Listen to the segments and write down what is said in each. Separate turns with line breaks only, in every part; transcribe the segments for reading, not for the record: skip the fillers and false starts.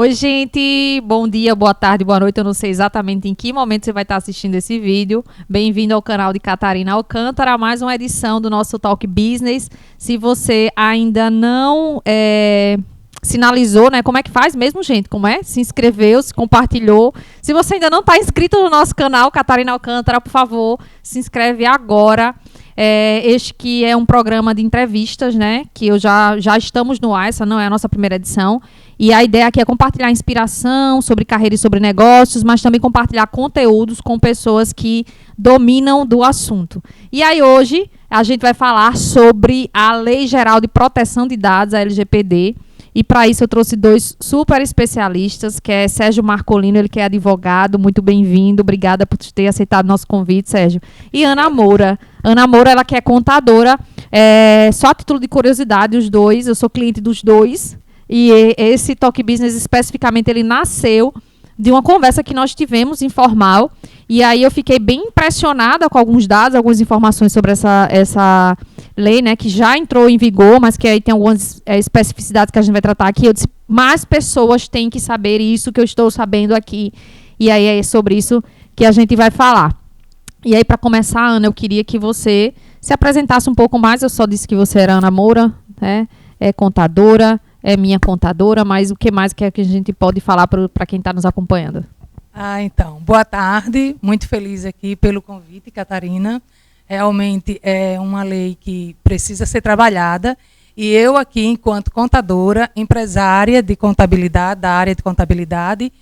Oi, gente, bom dia, boa tarde, boa noite. Eu não sei exatamente em que momento você vai estar assistindo esse vídeo. Bem-vindo ao canal de Catarina Alcântara, mais uma edição do nosso Talk Business. Se você ainda não sinalizou, né? Como é que faz mesmo, gente? Como é? Se inscreveu, se compartilhou. Se você ainda não está inscrito no nosso canal, Catarina Alcântara, por favor, se inscreve agora. Este que é um programa de entrevistas, né? Que eu já estamos no ar, essa não é a nossa primeira edição. E a ideia aqui é compartilhar inspiração sobre carreira e sobre negócios, mas também compartilhar conteúdos com pessoas que dominam do assunto. E aí hoje a gente vai falar sobre a Lei Geral de Proteção de Dados, a LGPD. E para isso eu trouxe dois super especialistas, que é Sérgio Marcolino, ele que é advogado, muito bem-vindo, obrigada por ter aceitado nosso convite, Sérgio. E Ana Moura. Ana Moura, ela que é contadora, só a título de curiosidade, os dois, eu sou cliente dos dois, e esse Talk Business especificamente, ele nasceu de uma conversa que nós tivemos informal, e aí eu fiquei bem impressionada com alguns dados, algumas informações sobre essa lei, né, que já entrou em vigor, mas que aí tem algumas especificidades que a gente vai tratar aqui. Eu disse, mais pessoas têm que saber isso que eu estou sabendo aqui, e aí é sobre isso que a gente vai falar. E aí, para começar, Ana, eu queria que você se apresentasse um pouco mais. Eu só disse que você era Ana Moura, né? É contadora, é minha contadora, mas o que mais que a gente pode falar para quem está nos acompanhando?
Então, boa tarde, muito feliz aqui pelo convite, Catarina. Realmente é uma lei que precisa ser trabalhada e eu aqui, enquanto contadora, empresária de contabilidade, da área de contabilidade,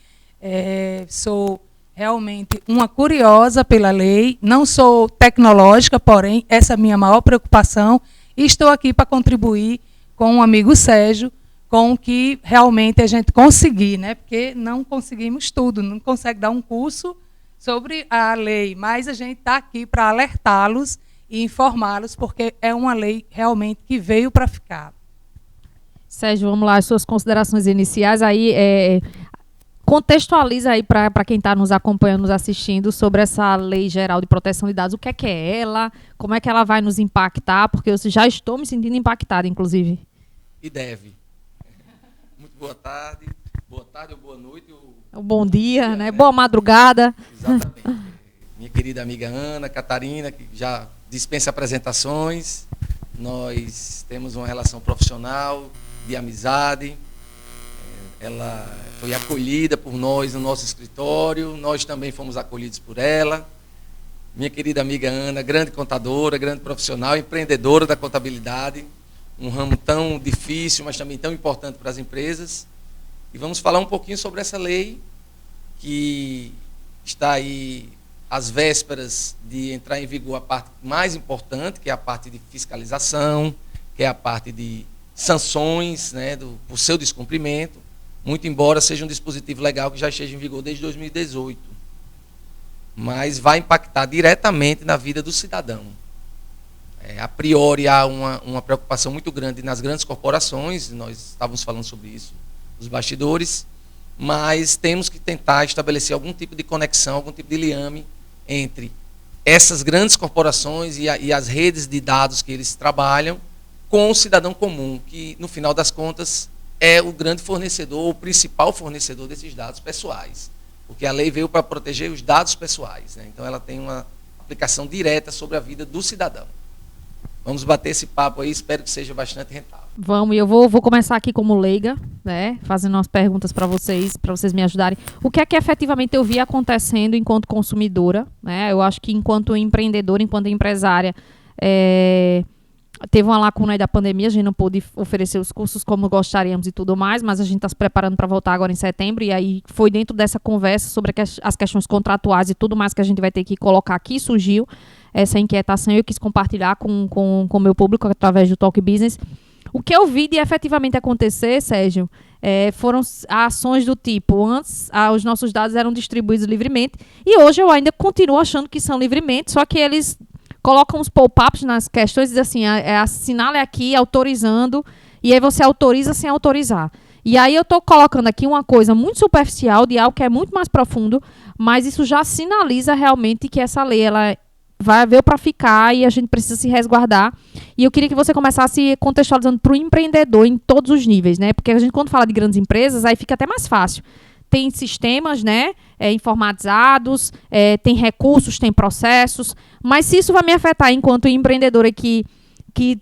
sou realmente uma curiosa pela lei, não sou tecnológica, porém, essa é a minha maior preocupação e estou aqui para contribuir com o amigo Sérgio, com o que realmente a gente conseguir, né? Porque não conseguimos tudo, não consegue dar um curso sobre a lei, mas a gente está aqui para alertá-los e informá-los, porque é uma lei realmente que veio para ficar.
Sérgio, vamos lá, as suas considerações iniciais aí, contextualiza aí para quem está nos acompanhando, nos assistindo, sobre essa Lei Geral de Proteção de Dados. O que é ela? Como é que ela vai nos impactar? Porque eu já estou me sentindo impactada, inclusive.
E deve. Muito boa tarde ou boa noite.
Bom dia, né? Boa madrugada.
Exatamente. Minha querida amiga Ana, Catarina, que já dispensa apresentações. Nós temos uma relação profissional, de amizade. Ela foi acolhida por nós no nosso escritório, nós também fomos acolhidos por ela. Minha querida amiga Ana, grande contadora, grande profissional, empreendedora da contabilidade, um ramo tão difícil, mas também tão importante para as empresas. E vamos falar um pouquinho sobre essa lei que está aí às vésperas de entrar em vigor a parte mais importante, que é a parte de fiscalização, que é a parte de sanções, né, por seu descumprimento. Muito embora seja um dispositivo legal que já esteja em vigor desde 2018. Mas vai impactar diretamente na vida do cidadão. A priori, há uma preocupação muito grande nas grandes corporações, nós estávamos falando sobre isso nos bastidores, mas temos que tentar estabelecer algum tipo de conexão, algum tipo de liame entre essas grandes corporações e as redes de dados que eles trabalham com o cidadão comum, que, no final das contas, é o grande fornecedor, o principal fornecedor desses dados pessoais. Porque a lei veio para proteger os dados pessoais, né? Então ela tem uma aplicação direta sobre a vida do cidadão. Vamos bater esse papo aí, espero que seja bastante rentável.
Vamos, e eu vou começar aqui como leiga, né? Fazendo umas perguntas para vocês me ajudarem. O que é que efetivamente eu vi acontecendo enquanto consumidora, né? Eu acho que enquanto empreendedora, enquanto empresária, teve uma lacuna aí da pandemia, a gente não pôde oferecer os cursos como gostaríamos e tudo mais, mas a gente está se preparando para voltar agora em setembro, e aí foi dentro dessa conversa sobre as questões contratuais e tudo mais que a gente vai ter que colocar aqui, surgiu essa inquietação e eu quis compartilhar com o meu público através do Talk Business. O que eu vi de efetivamente acontecer, Sérgio, foram ações do tipo, antes os nossos dados eram distribuídos livremente, e hoje eu ainda continuo achando que são livremente, só que eles colocam uns pop-ups nas questões e dizem assim, assinale aqui, autorizando, e aí você autoriza sem autorizar. E aí eu estou colocando aqui uma coisa muito superficial de algo que é muito mais profundo, mas isso já sinaliza realmente que essa lei ela veio para ficar e a gente precisa se resguardar. E eu queria que você começasse contextualizando para o empreendedor em todos os níveis, né? Porque a gente, quando fala de grandes empresas, aí fica até mais fácil. Tem sistemas, né, informatizados, tem recursos, tem processos, mas se isso vai me afetar enquanto empreendedora que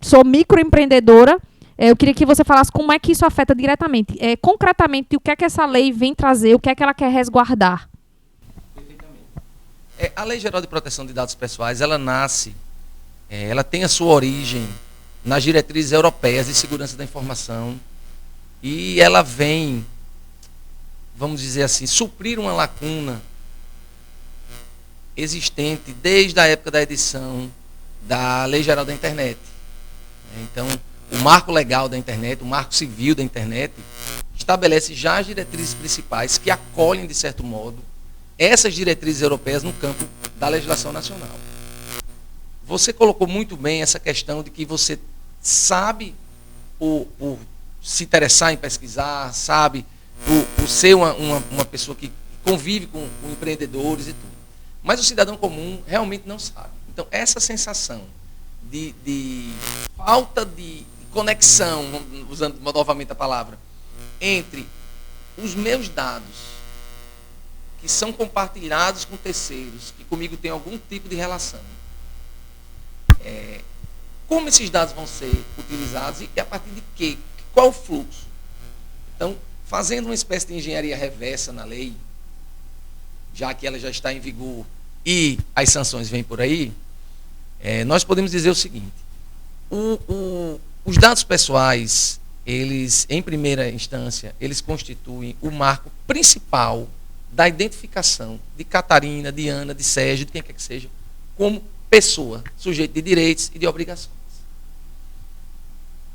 sou microempreendedora, eu queria que você falasse como é que isso afeta diretamente. Concretamente, o que é que essa lei vem trazer, o que é que ela quer resguardar?
A Lei Geral de Proteção de Dados Pessoais, ela nasce, ela tem a sua origem nas diretrizes europeias de segurança da informação e ela vem, vamos dizer assim, suprir uma lacuna existente desde a época da edição da Lei Geral da Internet. Então, o marco legal da internet, o marco civil da internet, estabelece já as diretrizes principais que acolhem, de certo modo, essas diretrizes europeias no campo da legislação nacional. Você colocou muito bem essa questão de que você sabe, por se interessar em pesquisar, sabe, por ser uma pessoa que convive com empreendedores e tudo. Mas o cidadão comum realmente não sabe. Então, essa sensação de falta de conexão, usando novamente a palavra, entre os meus dados, que são compartilhados com terceiros, que comigo tem algum tipo de relação, como esses dados vão ser utilizados e a partir de quê? Qual o fluxo? Então, fazendo uma espécie de engenharia reversa na lei, já que ela já está em vigor e as sanções vêm por aí, nós podemos dizer o seguinte: os dados pessoais, eles, em primeira instância, eles constituem o marco principal da identificação de Catarina, de Ana, de Sérgio, de quem quer que seja, como pessoa, sujeito de direitos e de obrigações.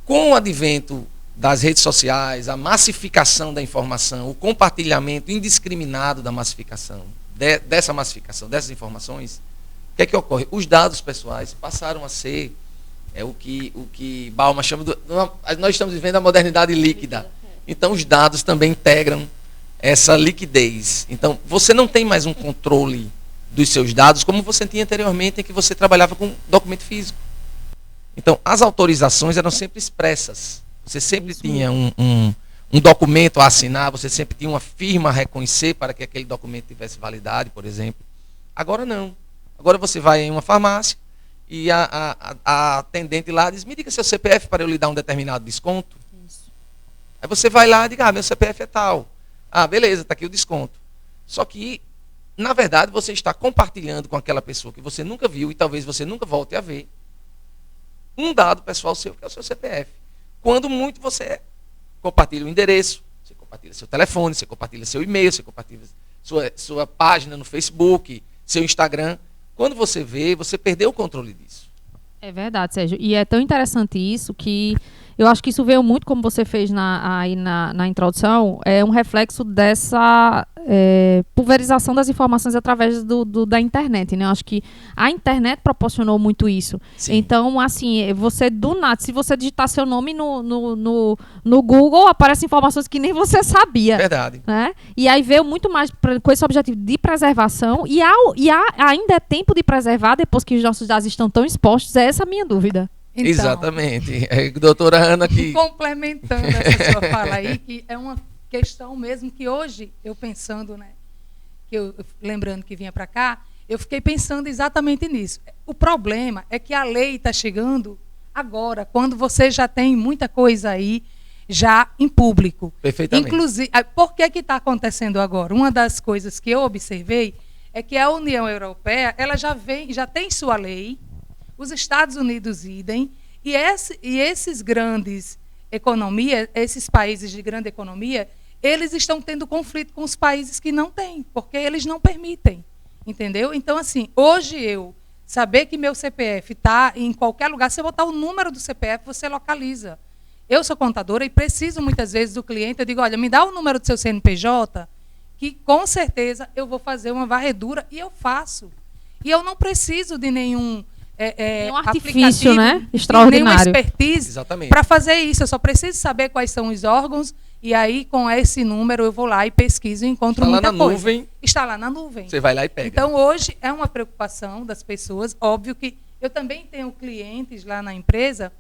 Com o advento das redes sociais, a massificação da informação, o compartilhamento indiscriminado da massificação, dessas informações, o que é que ocorre? Os dados pessoais passaram a ser o que Bauman chama nós estamos vivendo a modernidade líquida. Então, os dados também integram essa liquidez. Então, você não tem mais um controle dos seus dados como você tinha anteriormente, em que você trabalhava com documento físico. Então, as autorizações eram sempre expressas. Você sempre tinha um documento a assinar, você sempre tinha uma firma a reconhecer para que aquele documento tivesse validade, por exemplo. Agora não. Agora você vai em uma farmácia e a atendente lá diz: me diga seu CPF para eu lhe dar um determinado desconto. Isso. Aí você vai lá e diz: meu CPF é tal. Beleza, está aqui o desconto. Só que, na verdade, você está compartilhando com aquela pessoa que você nunca viu e talvez você nunca volte a ver um dado pessoal seu, que é o seu CPF. Quando muito você compartilha o endereço, você compartilha seu telefone, você compartilha seu e-mail, você compartilha sua página no Facebook, seu Instagram. Quando você vê, você perdeu o controle disso.
É verdade, Sérgio. E é tão interessante isso que eu acho que isso veio muito, como você fez na introdução, um reflexo dessa pulverização das informações através da internet, né? Eu acho que a internet proporcionou muito isso. Sim. Então, assim, você do nada, se você digitar seu nome no Google, aparecem informações que nem você sabia.
Verdade. Né?
E aí veio muito mais com esse objetivo de preservação e ainda é tempo de preservar depois que os nossos dados estão tão expostos, é essa a minha dúvida.
Então, exatamente. Doutora Ana que...
Complementando essa sua fala aí, que é uma questão mesmo que hoje, eu pensando, né, lembrando que vinha para cá, eu fiquei pensando exatamente nisso. O problema é que a lei está chegando agora, quando você já tem muita coisa aí já em público.
Perfeitamente.
Inclusive, por que está acontecendo agora? Uma das coisas que eu observei é que a União Europeia ela já tem sua lei, os Estados Unidos idem, e esses grandes economias, esses países de grande economia, eles estão tendo conflito com os países que não têm, porque eles não permitem, entendeu? Então, assim, hoje eu saber que meu CPF está em qualquer lugar, se eu botar o número do CPF, você localiza. Eu sou contadora e preciso muitas vezes do cliente, eu digo, olha, me dá o número do seu CNPJ, que com certeza eu vou fazer uma varredura, e eu faço. E eu não preciso de nenhum...
um artifício, né? Extraordinário.
Nenhuma expertise para fazer isso. Eu só preciso saber quais são os órgãos E aí, com esse número, eu vou lá e pesquiso e encontro muita coisa.
Está lá na nuvem.
Está lá na nuvem.
Você vai lá e pega.
Então, hoje, é uma preocupação das pessoas. Óbvio que eu também tenho clientes lá na empresa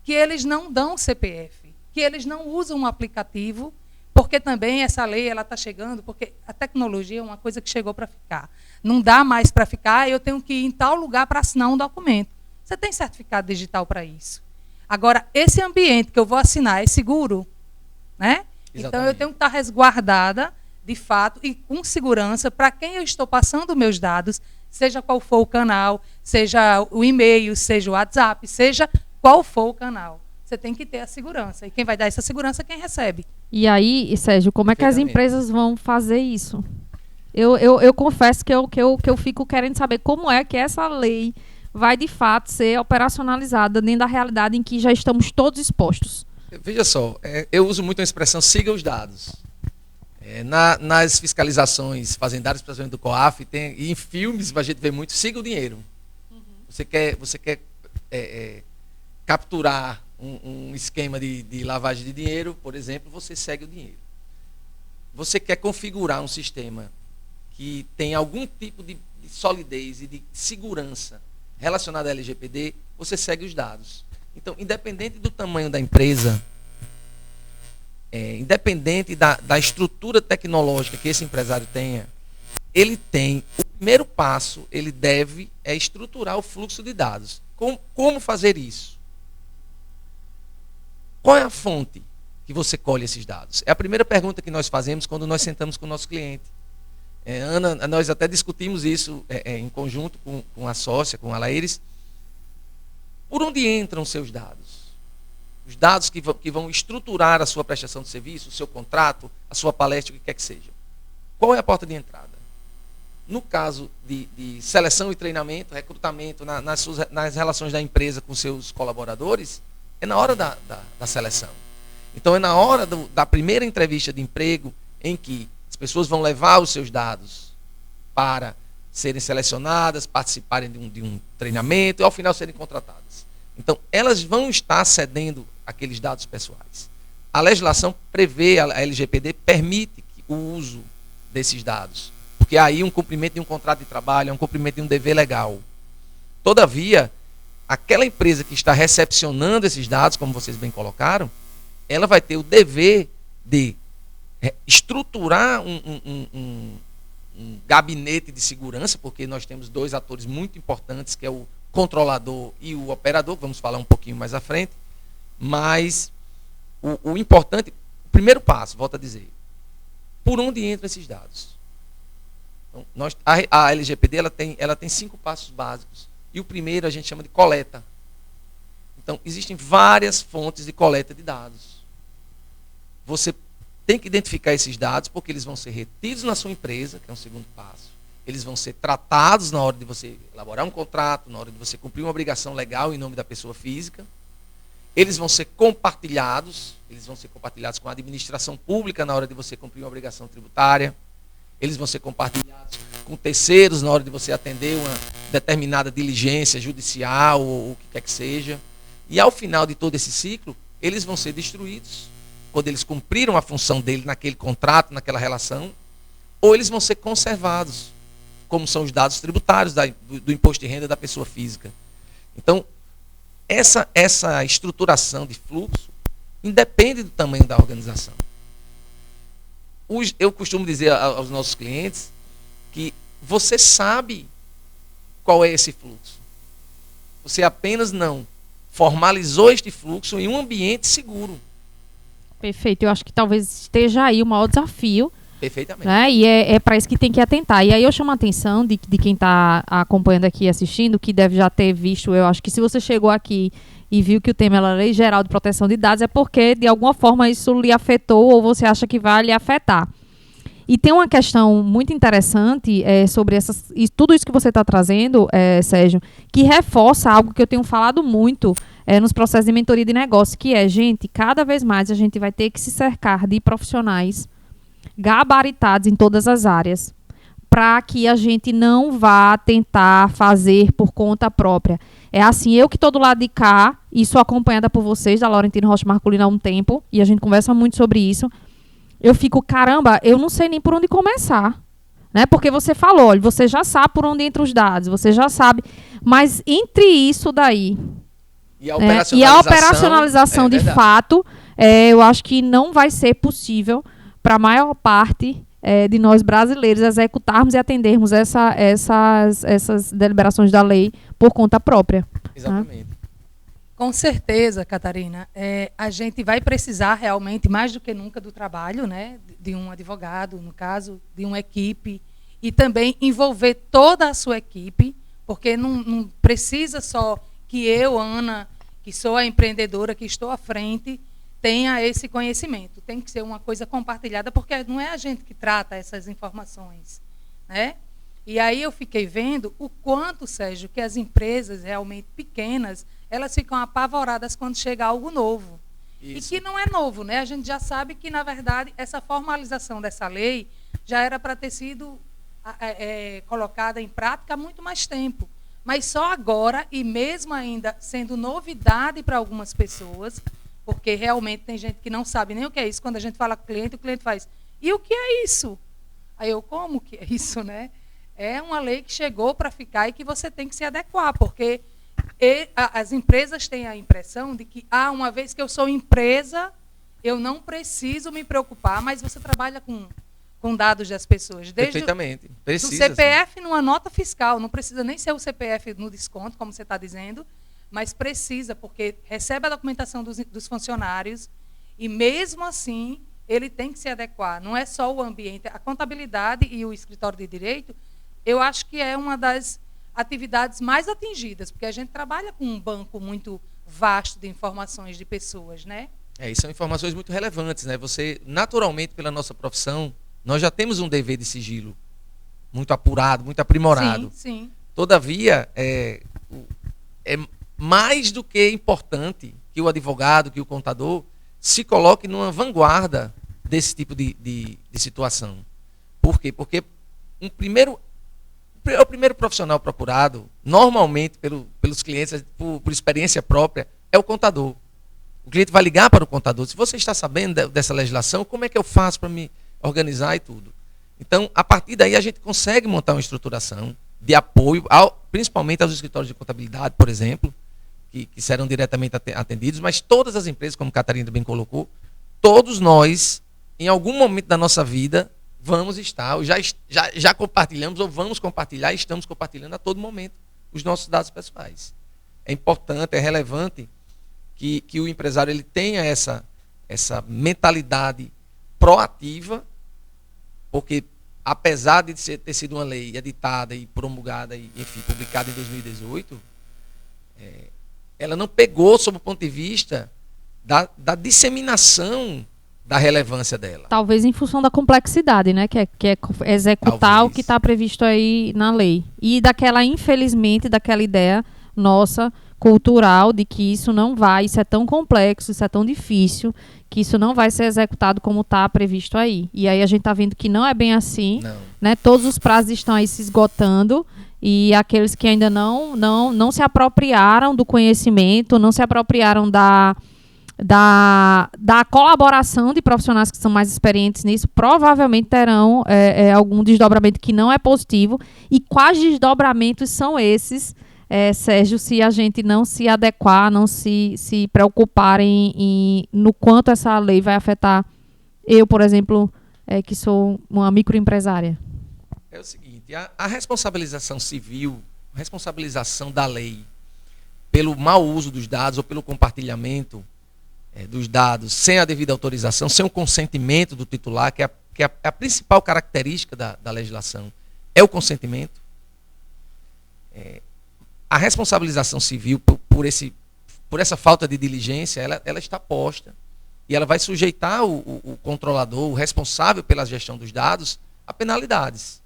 que eles não dão CPF, que eles não usam um aplicativo, porque também essa lei está chegando, porque a tecnologia é uma coisa que chegou para ficar. Não dá mais para ficar, eu tenho que ir em tal lugar para assinar um documento. Você tem certificado digital para isso. Agora, esse ambiente que eu vou assinar é seguro? Né? Então, eu tenho que estar resguardada, de fato, e com segurança para quem eu estou passando meus dados, seja qual for o canal, seja o e-mail, seja o WhatsApp, seja qual for o canal. Você tem que ter a segurança. E quem vai dar essa segurança é quem recebe.
E aí, Sérgio, como é que as empresas vão fazer isso? Eu confesso que eu fico querendo saber como é que essa lei vai, de fato, ser operacionalizada dentro da realidade em que já estamos todos expostos.
Veja só, eu uso muito a expressão siga os dados. Nas fiscalizações fazendárias, principalmente do COAF, e em filmes a gente vê muito, siga o dinheiro. Uhum. Você quer capturar um esquema de lavagem de dinheiro, por exemplo, você segue o dinheiro. Você quer configurar um sistema que tem algum tipo de solidez e de segurança relacionada à LGPD, você segue os dados. Então, independente do tamanho da empresa, independente da estrutura tecnológica que esse empresário tenha, ele tem, o primeiro passo, ele deve estruturar o fluxo de dados. Como fazer isso? Qual é a fonte que você colhe esses dados? É a primeira pergunta que nós fazemos quando nós sentamos com o nosso cliente. Ana, nós até discutimos isso em conjunto com a sócia, com a Laíris. Por onde entram os seus dados? Os dados que vão estruturar a sua prestação de serviço, o seu contrato, a sua palestra, o que quer que seja. Qual é a porta de entrada? No caso de seleção e treinamento, recrutamento, nas relações da empresa com seus colaboradores, é na hora da seleção. Então, é na hora da primeira entrevista de emprego em que as pessoas vão levar os seus dados para serem selecionadas, participarem de um treinamento e, ao final, serem contratadas. Então, elas vão estar cedendo aqueles dados pessoais. A legislação prevê, a LGPD permite o uso desses dados, porque aí um cumprimento de um contrato de trabalho é um cumprimento de um dever legal. Todavia, aquela empresa que está recepcionando esses dados, como vocês bem colocaram, ela vai ter o dever de estruturar um gabinete de segurança, porque nós temos dois atores muito importantes, que é o controlador e o operador, vamos falar um pouquinho mais à frente, mas o importante, o primeiro passo, volto a dizer, por onde entram esses dados? Então, a LGPD ela tem 5 passos básicos, e o primeiro a gente chama de coleta. Então, existem várias fontes de coleta de dados. Você tem que identificar esses dados, porque eles vão ser retidos na sua empresa, que é um segundo passo. Eles vão ser tratados na hora de você elaborar um contrato, na hora de você cumprir uma obrigação legal em nome da pessoa física. Eles vão ser compartilhados com a administração pública na hora de você cumprir uma obrigação tributária. Eles vão ser compartilhados com terceiros na hora de você atender uma determinada diligência judicial ou o que quer que seja. E ao final de todo esse ciclo, eles vão ser destruídos quando eles cumpriram a função dele naquele contrato, naquela relação, ou eles vão ser conservados, como são os dados tributários do imposto de renda da pessoa física. Então, essa estruturação de fluxo independe do tamanho da organização. Eu costumo dizer aos nossos clientes que você sabe qual é esse fluxo. Você apenas não formalizou este fluxo em um ambiente seguro.
Perfeito. Eu acho que talvez esteja aí o maior desafio.
Perfeitamente.
Né? E é para isso que tem que atentar. E aí eu chamo a atenção de quem está acompanhando aqui e assistindo, que deve já ter visto, eu acho que se você chegou aqui e viu que o tema era Lei Geral de Proteção de Dados, é porque, de alguma forma, isso lhe afetou ou você acha que vai lhe afetar. E tem uma questão muito interessante sobre tudo isso que você está trazendo, Sérgio, que reforça algo que eu tenho falado muito nos processos de mentoria de negócio, que é, gente, cada vez mais a gente vai ter que se cercar de profissionais gabaritados em todas as áreas, para que a gente não vá tentar fazer por conta própria. É assim, eu que estou do lado de cá, e sou acompanhada por vocês, da Laurentino Rocha Marculino há um tempo, e a gente conversa muito sobre isso. eu fico, caramba, eu não sei nem por onde começar. Né? Porque você falou, olha, você já sabe por onde entram os dados, você já sabe. Mas entre isso daí
E a
e a operacionalização de fato, eu acho que não vai ser possível para a maior parte de nós brasileiros executarmos e atendermos essas deliberações da lei por conta própria.
Exatamente.
Né?
Com certeza, Catarina. A gente vai precisar realmente, mais do que nunca, do trabalho, né, de um advogado, no caso, de uma equipe, e também envolver toda a sua equipe, porque não precisa só que eu, Ana, que sou a empreendedora, que estou à frente, tenha esse conhecimento. Tem que ser uma coisa compartilhada, porque não é a gente que trata essas informações. Né? E aí eu fiquei vendo o quanto, Sérgio, que as empresas realmente pequenas, elas ficam apavoradas quando chega algo novo. Isso. E que não é novo, né? A gente já sabe que, na verdade, essa formalização dessa lei já era para ter sido colocada em prática há muito mais tempo. Mas só agora, e mesmo ainda sendo novidade para algumas pessoas, porque realmente tem gente que não sabe nem o que é isso. Quando a gente fala com o cliente faz, e o que é isso? Aí eu, como que é isso, né? É uma lei que chegou para ficar e que você tem que se adequar, porque as empresas têm a impressão de que, uma vez que eu sou empresa, eu não preciso me preocupar, mas você trabalha com dados das pessoas. Desde
Perfeitamente. Precisa,
do CPF sim. Numa nota fiscal, não precisa nem ser o CPF no desconto, como você está dizendo, mas precisa, porque recebe a documentação dos funcionários e, mesmo assim, ele tem que se adequar. Não é só o ambiente. A contabilidade e o escritório de direito, eu acho que é uma das atividades mais atingidas, porque a gente trabalha com um banco muito vasto de informações de pessoas, né?
E são informações muito relevantes, né? Você, naturalmente, pela nossa profissão, nós já temos um dever de sigilo muito apurado, muito aprimorado.
Sim, sim.
Todavia, é mais do que importante que o advogado, que o contador, se coloque numa vanguarda desse tipo de situação. Por quê? Porque o primeiro profissional procurado, normalmente pelos clientes, por experiência própria, é o contador. O cliente vai ligar para o contador. Se você está sabendo dessa legislação, como é que eu faço para me organizar e tudo? Então, a partir daí, a gente consegue montar uma estruturação de apoio, principalmente aos escritórios de contabilidade, por exemplo, que serão diretamente atendidos, mas todas as empresas, como a Catarina bem colocou, todos nós, em algum momento da nossa vida, vamos estar, ou já compartilhamos, ou vamos compartilhar, e estamos compartilhando a todo momento os nossos dados pessoais. É importante, é relevante que o empresário ele tenha essa mentalidade proativa, porque apesar de ter sido uma lei editada e promulgada, e, enfim, publicada em 2018, ela não pegou sob o ponto de vista da disseminação da relevância dela.
Talvez em função da complexidade, né? Que é executar
Talvez.
o que está previsto aí na lei. E infelizmente, daquela ideia nossa, cultural, de que isso é tão complexo, isso é tão difícil, que isso não vai ser executado como está previsto aí. E aí a gente está vendo que não é bem assim, né? Todos os prazos estão aí se esgotando, e aqueles que ainda não se apropriaram do conhecimento, não se apropriaram da colaboração de profissionais que são mais experientes nisso, provavelmente terão algum desdobramento que não é positivo. E quais desdobramentos são esses, Sérgio, se a gente não se adequar, não se preocupar no quanto essa lei vai afetar eu, por exemplo, que sou uma microempresária?
É o seguinte, a responsabilização civil, a responsabilização da lei pelo mau uso dos dados ou pelo compartilhamento dos dados sem a devida autorização, sem o consentimento do titular, que é a principal característica da legislação, é o consentimento. A responsabilização civil por essa falta de diligência, ela está posta e ela vai sujeitar o controlador, o responsável pela gestão dos dados, a penalidades.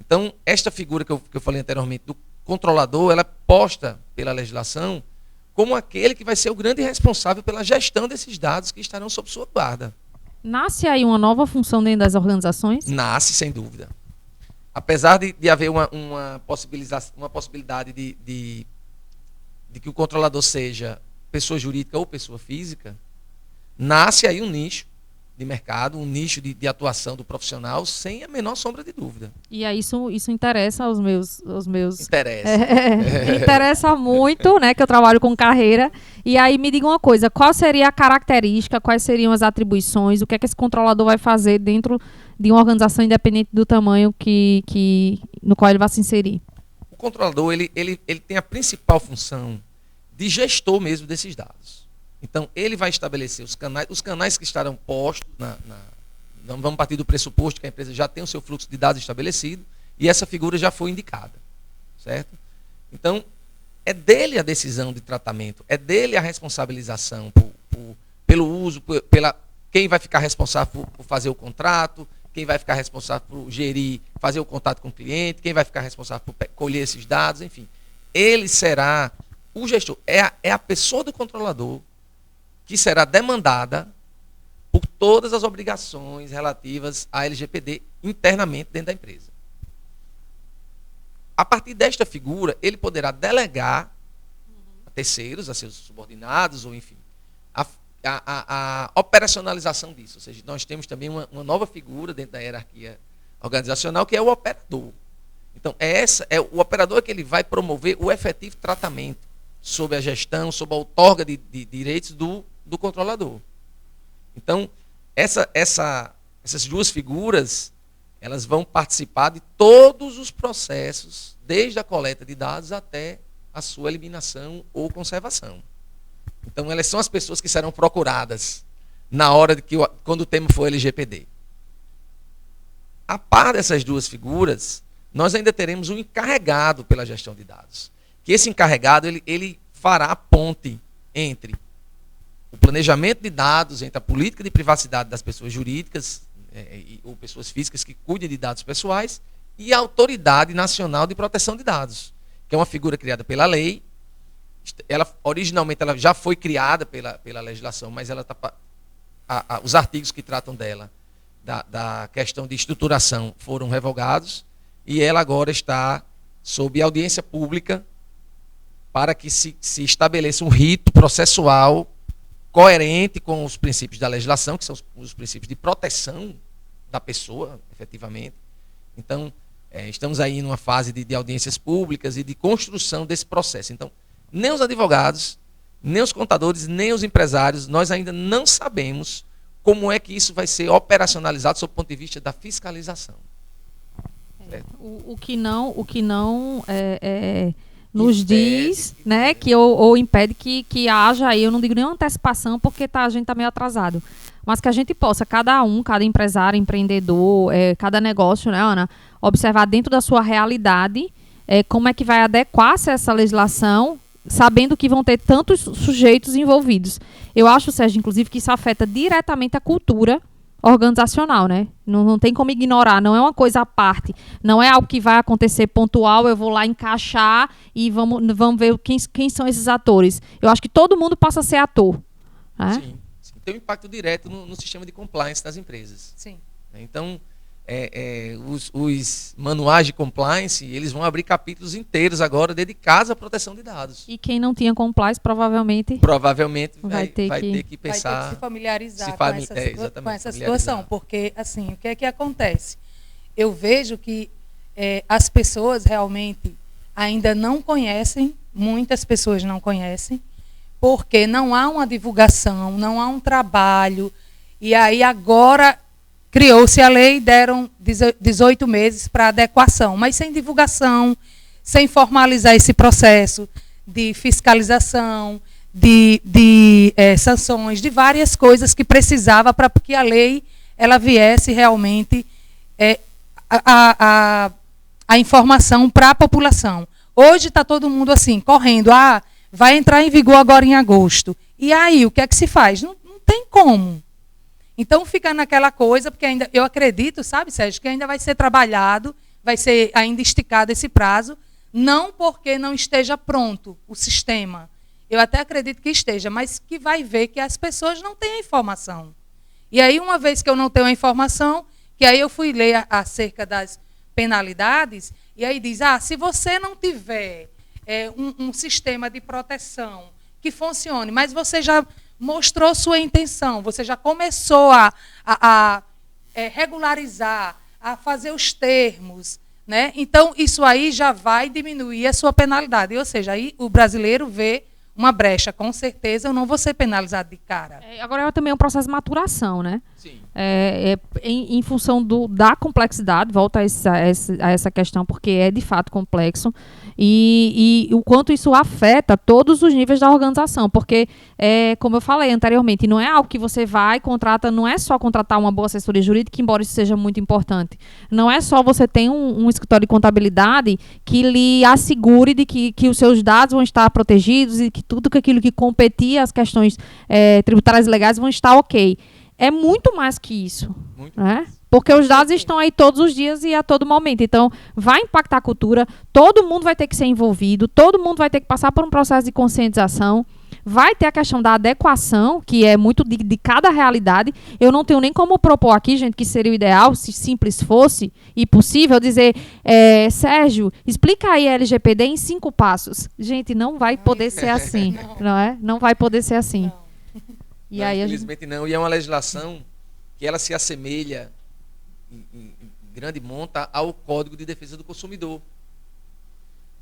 Então, esta figura que eu falei anteriormente, do controlador, ela é posta pela legislação como aquele que vai ser o grande responsável pela gestão desses dados que estarão sob sua guarda. Nasce
aí uma nova função dentro das organizações?
Nasce, sem dúvida. Apesar de haver uma possibilidade de que o controlador seja pessoa jurídica ou pessoa física, nasce aí um nicho de mercado, um nicho de atuação do profissional, sem a menor sombra de dúvida.
E aí isso interessa aos meus...
Interessa.
Interessa muito, né, que eu trabalho com carreira. E aí me diga uma coisa, qual seria a característica, quais seriam as atribuições, o que é que esse controlador vai fazer dentro de uma organização independente do tamanho no qual ele vai se inserir?
O controlador, ele tem a principal função de gestor mesmo desses dados. Então, ele vai estabelecer os canais que estarão postos, vamos partir do pressuposto que a empresa já tem o seu fluxo de dados estabelecido e essa figura já foi indicada, certo? Então, é dele a decisão de tratamento, é dele a responsabilização pelo uso, quem vai ficar responsável por fazer o contrato, quem vai ficar responsável por gerir, fazer o contato com o cliente, quem vai ficar responsável por colher esses dados, enfim. Ele será o gestor, é a pessoa do controlador que será demandada por todas as obrigações relativas à LGPD internamente dentro da empresa. A partir desta figura, ele poderá delegar a terceiros, a seus subordinados, ou enfim, a operacionalização disso. Ou seja, nós temos também uma nova figura dentro da hierarquia organizacional, que é o operador. Então, o operador que ele vai promover o efetivo tratamento sob a gestão, sob a outorga de direitos do controlador. Então, essas duas figuras, elas vão participar de todos os processos, desde a coleta de dados até a sua eliminação ou conservação. Então, elas são as pessoas que serão procuradas na hora quando o tema for LGPD. A par dessas duas figuras, nós ainda teremos um encarregado pela gestão de dados. Que esse encarregado, ele fará a ponte entre o planejamento de dados, entre a política de privacidade das pessoas jurídicas ou pessoas físicas que cuidem de dados pessoais e a Autoridade Nacional de Proteção de Dados, que é uma figura criada pela lei. Originalmente ela já foi criada pela legislação, mas os artigos que tratam dela, da questão de estruturação, foram revogados e ela agora está sob audiência pública para que se estabeleça um rito processual coerente com os princípios da legislação, que são os princípios de proteção da pessoa, efetivamente. Então, estamos aí numa fase de audiências públicas e de construção desse processo. Então, nem os advogados, nem os contadores, nem os empresários, nós ainda não sabemos como é que isso vai ser operacionalizado sob o ponto de vista da fiscalização.
O que não nos diz, né, ou impede que haja aí, eu não digo nem uma antecipação, porque a gente está meio atrasado, mas que a gente possa, cada empresário, empreendedor, cada negócio, né, Ana, observar dentro da sua realidade como é que vai adequar-se a essa legislação, sabendo que vão ter tantos sujeitos envolvidos. Eu acho, Sérgio, inclusive, que isso afeta diretamente a cultura organizacional, né? Não tem como ignorar, não é uma coisa à parte, não é algo que vai acontecer pontual, eu vou lá encaixar e vamos ver quem são esses atores. Eu acho que todo mundo passa a ser ator. Né?
Sim. Tem um impacto direto no sistema de compliance das empresas.
Sim.
Então, os manuais de compliance, eles vão abrir capítulos inteiros agora dedicados à proteção de dados.
E quem não tinha compliance provavelmente vai ter que
Vai
pensar,
ter que se familiarizar com essa situação, porque assim, o que é que acontece? Eu vejo que as pessoas realmente ainda não conhecem, muitas pessoas não conhecem, porque não há uma divulgação, não há um trabalho, e aí agora criou-se a lei e deram 18 meses para adequação, mas sem divulgação, sem formalizar esse processo de fiscalização, de sanções, de várias coisas que precisava para que a lei ela viesse realmente a informação para a população. Hoje está todo mundo assim, correndo, vai entrar em vigor agora em agosto. E aí, o que é que se faz? Não tem como. Então, fica naquela coisa, porque ainda eu acredito, sabe, Sérgio, que ainda vai ser trabalhado, vai ser ainda esticado esse prazo, não porque não esteja pronto o sistema. Eu até acredito que esteja, mas que vai ver que as pessoas não têm a informação. E aí, uma vez que eu não tenho a informação, que aí eu fui ler acerca das penalidades, e aí diz, se você não tiver um sistema de proteção que funcione, mas você já mostrou sua intenção, você já começou a regularizar, a fazer os termos, né? Então, isso aí já vai diminuir a sua penalidade. Ou seja, aí o brasileiro vê uma brecha, com certeza eu não vou ser penalizado de cara.
Agora é também um processo de maturação, né?
Sim.
Em função da complexidade, volta a essa questão, porque é de fato complexo, e o quanto isso afeta todos os níveis da organização, porque, como eu falei anteriormente, não é algo que você vai e contrata, não é só contratar uma boa assessoria jurídica, embora isso seja muito importante. Não é só você ter um escritório de contabilidade que lhe assegure de que os seus dados vão estar protegidos e que tudo aquilo que competir as questões tributárias e legais vão estar ok. É muito mais que isso, né? Porque os dados estão aí todos os dias e a todo momento. Então, vai impactar a cultura, todo mundo vai ter que ser envolvido, todo mundo vai ter que passar por um processo de conscientização, vai ter a questão da adequação, que é muito de cada realidade. Eu não tenho nem como propor aqui, gente, que seria o ideal, se simples fosse e possível, dizer, Sérgio, explica aí a LGPD em 5 passos. Gente, não vai poder ser assim, não é? Não vai poder ser assim.
Não.
E
não,
aí
infelizmente não. E é uma legislação que ela se assemelha em grande monta ao Código de Defesa do Consumidor.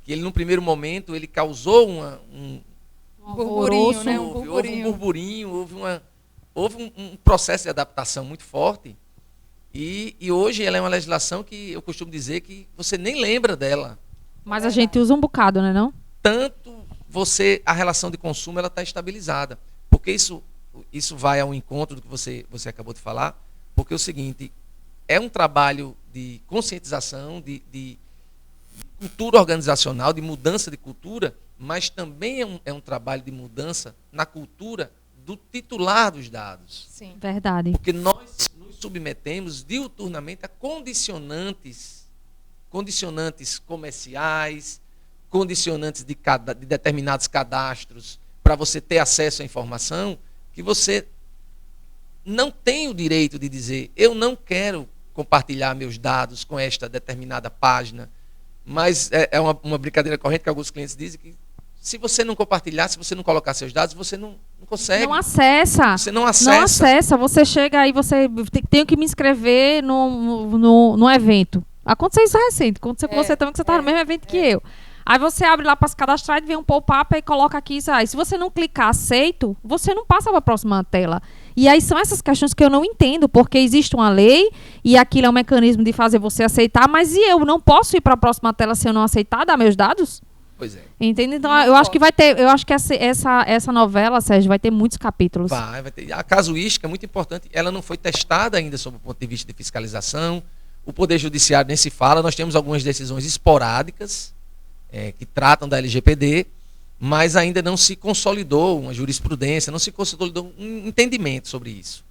Que ele, no primeiro momento, ele causou um
burburinho, né?
Houve um burburinho, houve um processo de adaptação muito forte. E hoje ela é uma legislação que eu costumo dizer que você nem lembra dela.
Mas a gente usa um bocado, né, não?
Tanto a relação de consumo ela está estabilizada. Porque isso vai ao encontro do que você acabou de falar, porque é o seguinte, é um trabalho de conscientização, de cultura organizacional, de mudança de cultura, mas também é um trabalho de mudança na cultura do titular dos dados.
Sim.
Verdade.
Porque nós nos submetemos diuturnamente a condicionantes comerciais, condicionantes de determinados cadastros, para você ter acesso à informação, que você não tem o direito de dizer, eu não quero compartilhar meus dados com esta determinada página, mas é uma brincadeira corrente que alguns clientes dizem que se você não compartilhar, se você não colocar seus dados, você não consegue.
Não acessa.
Você não acessa.
Não acessa. Você chega aí, você tem que me inscrever no evento. Aconteceu isso recente. Aconteceu com você também, que você está no mesmo evento que eu. Aí você abre lá para se cadastrar e vem um pop-up e coloca aqui isso aí. Se você não clicar aceito, você não passa para a próxima tela. E aí são essas questões que eu não entendo, porque existe uma lei e aquilo é um mecanismo de fazer você aceitar, mas e eu não posso ir para a próxima tela se eu não aceitar, dar meus dados?
Pois é.
Entende? Então eu acho que vai ter, eu acho que essa novela, Sérgio, vai ter muitos capítulos.
Vai ter. A casuística é muito importante, ela não foi testada ainda sob o ponto de vista de fiscalização. O Poder Judiciário nem se fala, nós temos algumas decisões esporádicas, que tratam da LGPD, mas ainda não se consolidou uma jurisprudência, não se consolidou um entendimento sobre isso.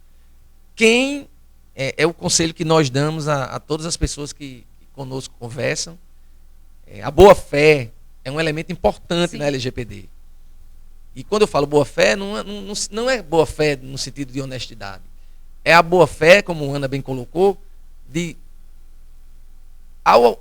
Quem é o conselho que nós damos a todas as pessoas que conosco conversam? A boa-fé é um elemento importante na LGPD. E quando eu falo boa-fé, não é boa-fé no sentido de honestidade. É a boa-fé, como a Ana bem colocou, de ao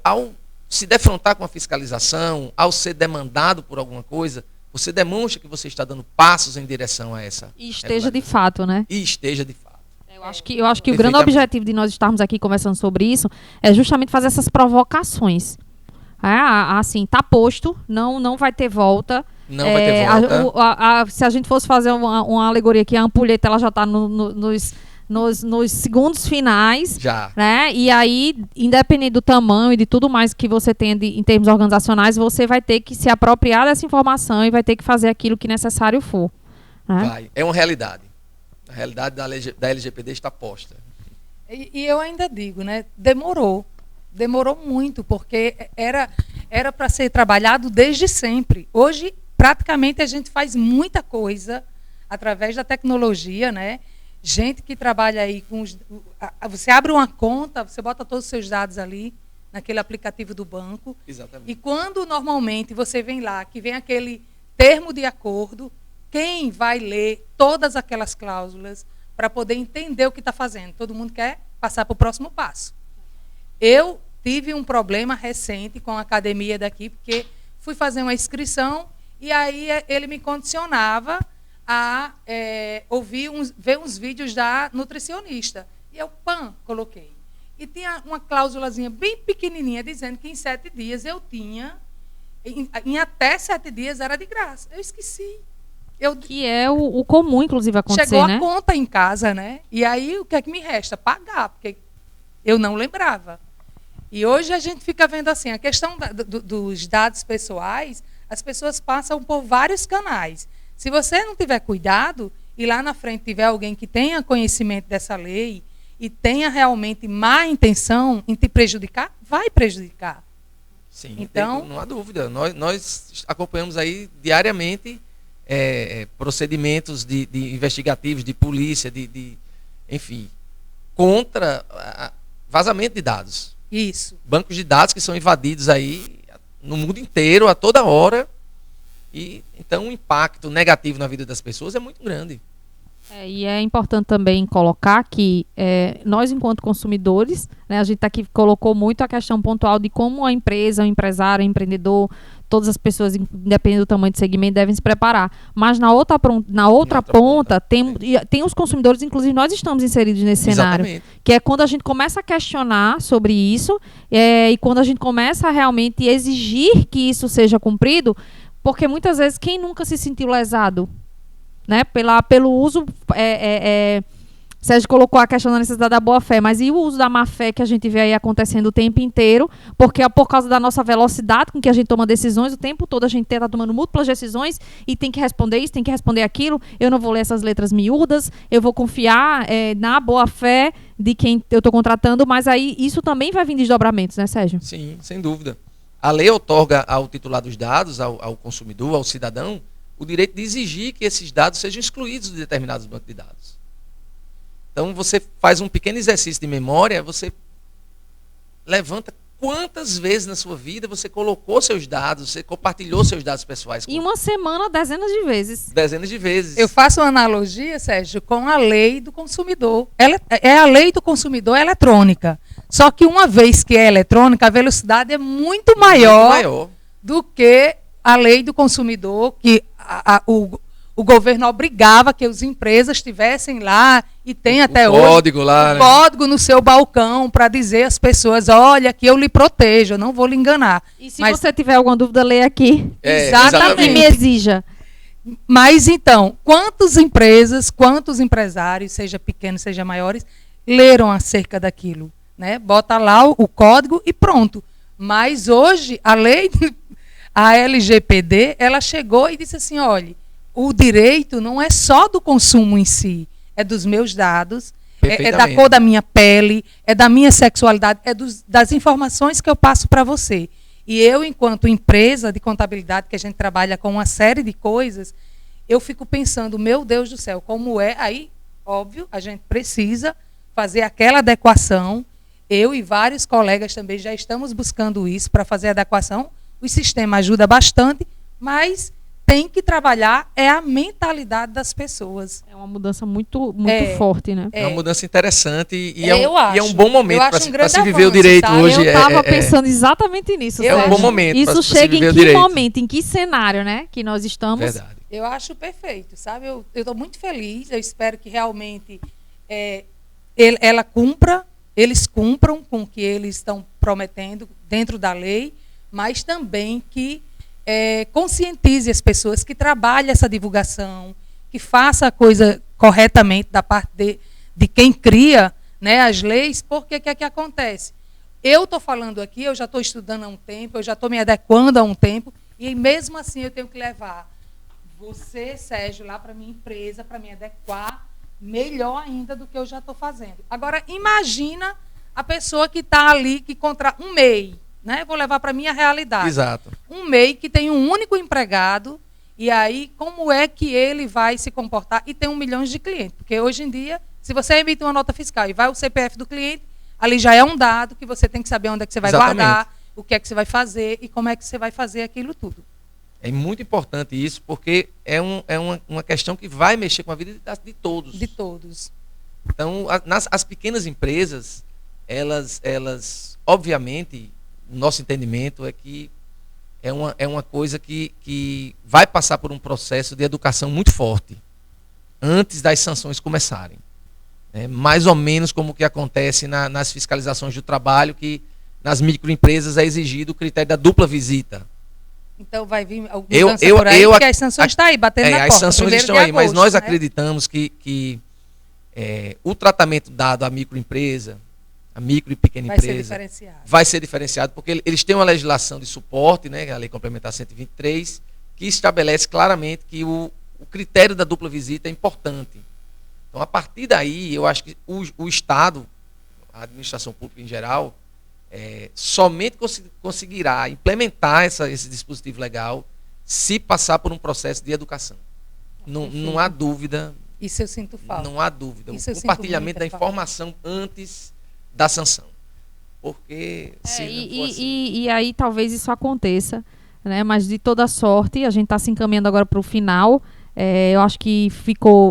se defrontar com a fiscalização, ao ser demandado por alguma coisa, você demonstra que você está dando passos em direção a essa.
E esteja de fato, né?
E esteja de fato.
Eu acho que o grande objetivo de nós estarmos aqui conversando sobre isso é justamente fazer essas provocações. Assim, tá posto, não vai ter volta.
Não vai ter volta.
Se a gente fosse fazer uma alegoria aqui, a ampulheta ela já está nos segundos finais,
já,
né? E aí, independente do tamanho e de tudo mais que você tenha em termos organizacionais, você vai ter que se apropriar dessa informação e vai ter que fazer aquilo que necessário for. Né?
É uma realidade. A realidade da LGPD está posta.
E eu ainda digo, né? Demorou muito, porque era para ser trabalhado desde sempre. Hoje, praticamente, a gente faz muita coisa através da tecnologia, né? Gente que trabalha aí com você abre uma conta, você bota todos os seus dados ali naquele aplicativo do banco.
Exatamente.
E quando normalmente você vem lá, que vem aquele termo de acordo, quem vai ler todas aquelas cláusulas para poder entender o que está fazendo? Todo mundo quer passar para o próximo passo. Eu tive um problema recente com a academia daqui, porque fui fazer uma inscrição e aí ele me condicionava a ver uns vídeos da nutricionista. E eu, coloquei. E tinha uma cláusulazinha bem pequenininha, dizendo que em 7 dias eu tinha, em até 7 dias era de graça. Eu esqueci.
Que é o comum, inclusive, acontecer,
chegou
né?
a conta em casa, né? E aí, o que é que me resta? Pagar, porque eu não lembrava. E hoje a gente fica vendo assim, a questão dos dados pessoais, as pessoas passam por vários canais. Se você não tiver cuidado, e lá na frente tiver alguém que tenha conhecimento dessa lei e tenha realmente má intenção em te prejudicar, vai prejudicar.
Sim,
então,
não há dúvida. Nós acompanhamos aí diariamente procedimentos de investigativos, de polícia, enfim, contra vazamento de dados.
Isso.
Bancos de dados que são invadidos aí no mundo inteiro, a toda hora. E então o impacto negativo na vida das pessoas é muito grande.
E é importante também colocar que nós, enquanto consumidores, né, a gente aqui colocou muito a questão pontual de como a empresa, o empresário, o empreendedor, todas as pessoas, independente do tamanho do segmento, devem se preparar. Mas na outra ponta, tem os consumidores, inclusive nós estamos inseridos nesse cenário.
Exatamente.
Que é quando a gente começa a questionar sobre isso e quando a gente começa a realmente exigir que isso seja cumprido, porque muitas vezes quem nunca se sentiu lesado, né, pelo uso, Sérgio colocou a questão da necessidade da boa-fé, mas e o uso da má-fé que a gente vê aí acontecendo o tempo inteiro, porque é por causa da nossa velocidade com que a gente toma decisões, o tempo todo a gente está tomando múltiplas decisões e tem que responder isso, tem que responder aquilo, eu não vou ler essas letras miúdas, eu vou confiar na boa-fé de quem eu estou contratando, mas aí isso também vai vir desdobramentos, né, Sérgio?
Sim, sem dúvida. A lei outorga ao titular dos dados, ao consumidor, ao cidadão, o direito de exigir que esses dados sejam excluídos de determinados bancos de dados. Então, você faz um pequeno exercício de memória, você levanta quantas vezes na sua vida você colocou seus dados, você compartilhou seus dados pessoais.
Em uma semana, dezenas de vezes.
Dezenas de vezes.
Eu faço uma analogia, Sérgio, com a lei do consumidor. Ela é a lei do consumidor eletrônica. Só que uma vez que é eletrônica, a velocidade é muito maior do que a lei do consumidor, que o governo obrigava que as empresas tivessem lá, e tem até hoje,
código lá,
o código no seu balcão para dizer às pessoas, olha, que eu lhe protejo, eu não vou lhe enganar.
E se você tiver alguma dúvida, leia aqui.
Exatamente.
E me exija.
Mas então, quantas empresas, quantos empresários, seja pequenos, seja maiores, leram acerca daquilo? Né? Bota lá o código e pronto. Mas hoje, a lei, a LGPD, ela chegou e disse assim, olha, o direito não é só do consumo em si, é dos meus dados, é da cor da minha pele, é da minha sexualidade, das informações que eu passo para você. E eu, enquanto empresa de contabilidade, que a gente trabalha com uma série de coisas, eu fico pensando, meu Deus do céu, como é? Aí, óbvio, a gente precisa fazer aquela adequação. Eu e vários colegas também já estamos buscando isso para fazer a adequação. O sistema ajuda bastante, mas tem que trabalhar a mentalidade das pessoas.
É uma mudança muito forte, né?
É uma mudança interessante e
é
um bom momento para se viver
avanço,
o direito
sabe?
hoje.
Eu estava pensando exatamente nisso.
É um bom momento.
Isso chega em que momento, em que cenário, né? Que nós estamos.
Verdade.
Eu acho perfeito, sabe? Eu estou muito feliz, eu espero que realmente eles cumpram com o que eles estão prometendo dentro da lei, mas também que conscientize as pessoas, que trabalhe essa divulgação, que faça a coisa corretamente da parte de quem cria, né, as leis, porque o que é que acontece? Eu estou falando aqui, eu já estou estudando há um tempo, eu já estou me adequando há um tempo, e mesmo assim eu tenho que levar você, Sérgio, lá para a minha empresa, para me adequar melhor ainda do que eu já estou fazendo. Agora, imagina a pessoa que está ali, que contra um MEI, né? Vou levar para a minha realidade.
Exato.
Um MEI que tem um único empregado, e aí como é que ele vai se comportar? E tem 1 milhão de clientes. Porque hoje em dia, se você emite uma nota fiscal e vai o CPF do cliente, ali já é um dado que você tem que saber onde é que você vai guardar, o que é que você vai fazer e como é que você vai fazer aquilo tudo.
É muito importante isso, porque é uma questão que vai mexer com a vida de todos.
De todos.
Então, as pequenas empresas, elas obviamente, nosso entendimento é que é uma coisa que vai passar por um processo de educação muito forte. antes das sanções começarem. Mais ou menos como o que acontece nas fiscalizações do trabalho, que nas microempresas é exigido o critério da dupla visita.
Então vai vir alguma mudança por aí, porque as sanções estão aí, batendo na porta.
As sanções estão aí, mas nós
né?
acreditamos que o tratamento dado à microempresa, a micro e pequena empresa, vai ser diferenciado, porque eles têm uma legislação de suporte, né, a Lei Complementar 123, que estabelece claramente que o critério da dupla visita é importante. Então, a partir daí, eu acho que o Estado, a administração pública em geral, somente conseguirá implementar esse dispositivo legal se passar por um processo de educação. Não há dúvida.
Isso eu sinto falta.
Não há dúvida. O compartilhamento da informação antes da sanção. Porque se não for assim...
e aí talvez isso aconteça, né? Mas de toda sorte, a gente está se encaminhando agora para o final. Eu acho que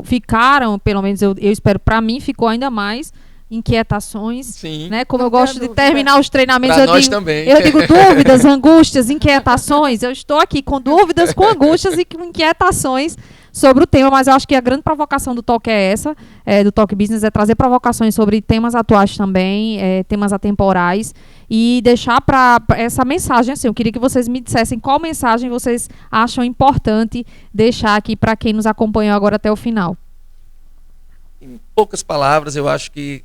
ficaram, pelo menos eu espero, para mim, ficou ainda mais inquietações.
Sim.
Né? Como eu gosto de terminar os treinamentos,
também.
Eu digo dúvidas, angústias, inquietações. Eu estou aqui com dúvidas, com angústias e com inquietações sobre o tema, mas eu acho que a grande provocação do Talk é essa, do Talk Business, é trazer provocações sobre temas atuais também, temas atemporais, e deixar para essa mensagem, assim, eu queria que vocês me dissessem qual mensagem vocês acham importante deixar aqui para quem nos acompanhou agora até o final.
Em poucas palavras, eu acho que,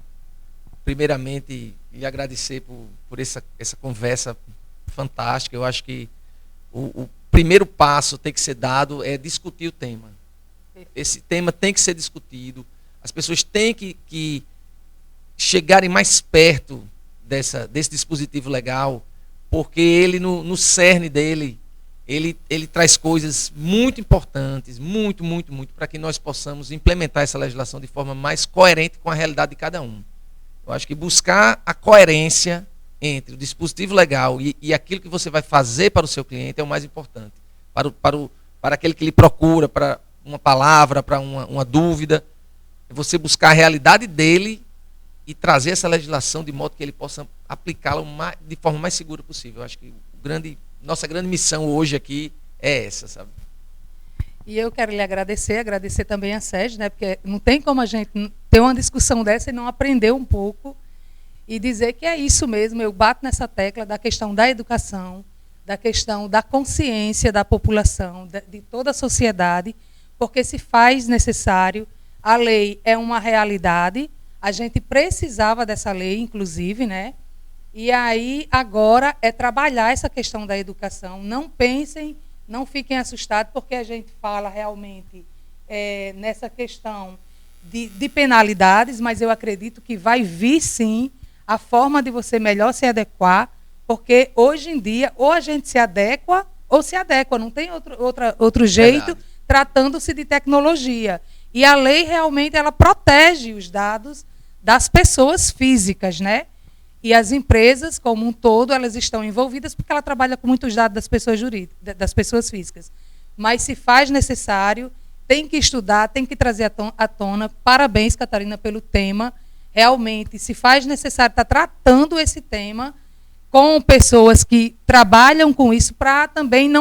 primeiramente, lhe agradecer por essa conversa fantástica. Eu acho que o primeiro passo tem que ser dado é discutir o tema. Esse tema tem que ser discutido. As pessoas têm que chegarem mais perto desse dispositivo legal, porque ele, no cerne dele, ele traz coisas muito importantes, muito, para que nós possamos implementar essa legislação de forma mais coerente com a realidade de cada um. Eu acho que buscar a coerência entre o dispositivo legal e aquilo que você vai fazer para o seu cliente é o mais importante. Para aquele que lhe procura, para uma palavra, para uma dúvida, é você buscar a realidade dele e trazer essa legislação de modo que ele possa aplicá-la de forma mais segura possível. Eu acho que nossa grande missão hoje aqui é essa, sabe?
E eu quero lhe agradecer também a Sérgio, né? Porque não tem como a gente ter uma discussão dessa e não aprender um pouco e dizer que é isso mesmo. Eu bato nessa tecla da questão da educação, da questão da consciência da população, de toda a sociedade, porque se faz necessário. A lei é uma realidade, a gente precisava dessa lei, inclusive, né? E aí, agora, é trabalhar essa questão da educação. Não pensem, não fiquem assustados, porque a gente fala realmente nessa questão de penalidades, mas eu acredito que vai vir, sim, a forma de você melhor se adequar, porque hoje em dia, ou a gente se adequa, ou se adequa, não tem outro jeito, tratando-se de tecnologia. E a lei, realmente, ela protege os dados das pessoas físicas, né? E as empresas, como um todo, elas estão envolvidas porque ela trabalha com muitos dados das pessoas físicas. Mas se faz necessário, tem que estudar, tem que trazer à tona. Parabéns, Catarina, pelo tema. Realmente, se faz necessário estar tratando esse tema com pessoas que trabalham com isso, para também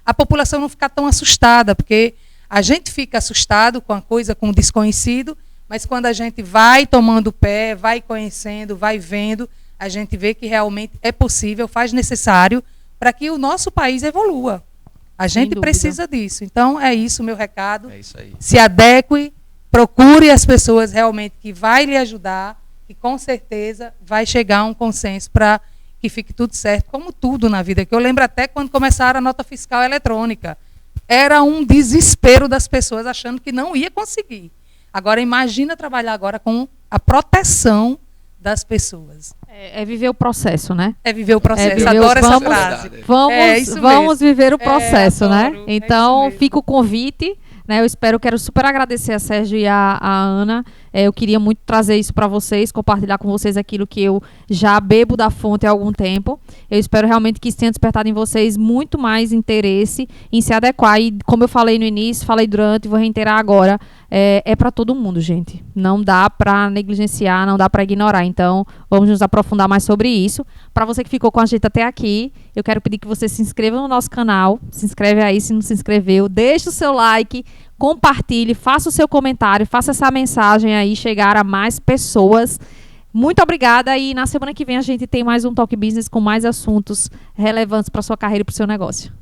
a população não ficar tão assustada, porque a gente fica assustado com a coisa, com o desconhecido, mas quando a gente vai tomando pé, vai conhecendo, vai vendo, a gente vê que realmente é possível, faz necessário para que o nosso país evolua. A gente precisa disso. Então, é isso o meu recado.
É isso aí.
Se adeque, procure as pessoas realmente que vai lhe ajudar, que com certeza vai chegar a um consenso para que fique tudo certo, como tudo na vida. Que eu lembro até quando começaram a nota fiscal eletrônica. Era um desespero das pessoas achando que não ia conseguir. Agora, imagina trabalhar agora com a proteção das pessoas.
É viver o processo, né?
É viver o processo. Adoro essa frase.
Vamos viver o processo,
adoro,
né? Então, fica o convite. Né, quero super agradecer a Sérgio e a Ana. Eu queria muito trazer isso para vocês, compartilhar com vocês aquilo que eu já bebo da fonte há algum tempo. Eu espero realmente que isso tenha despertado em vocês muito mais interesse em se adequar. E como eu falei no início, falei durante, vou reiterar agora, é para todo mundo, gente. Não dá para negligenciar, não dá para ignorar. Então, vamos nos aprofundar mais sobre isso. Para você que ficou com a gente até aqui, Eu quero pedir que você se inscreva no nosso canal. Se inscreve aí se não se inscreveu. Deixe o seu like, compartilhe, faça o seu comentário, faça essa mensagem aí chegar a mais pessoas. Muito obrigada e na semana que vem a gente tem mais um Talk Business com mais assuntos relevantes para sua carreira e para o seu negócio.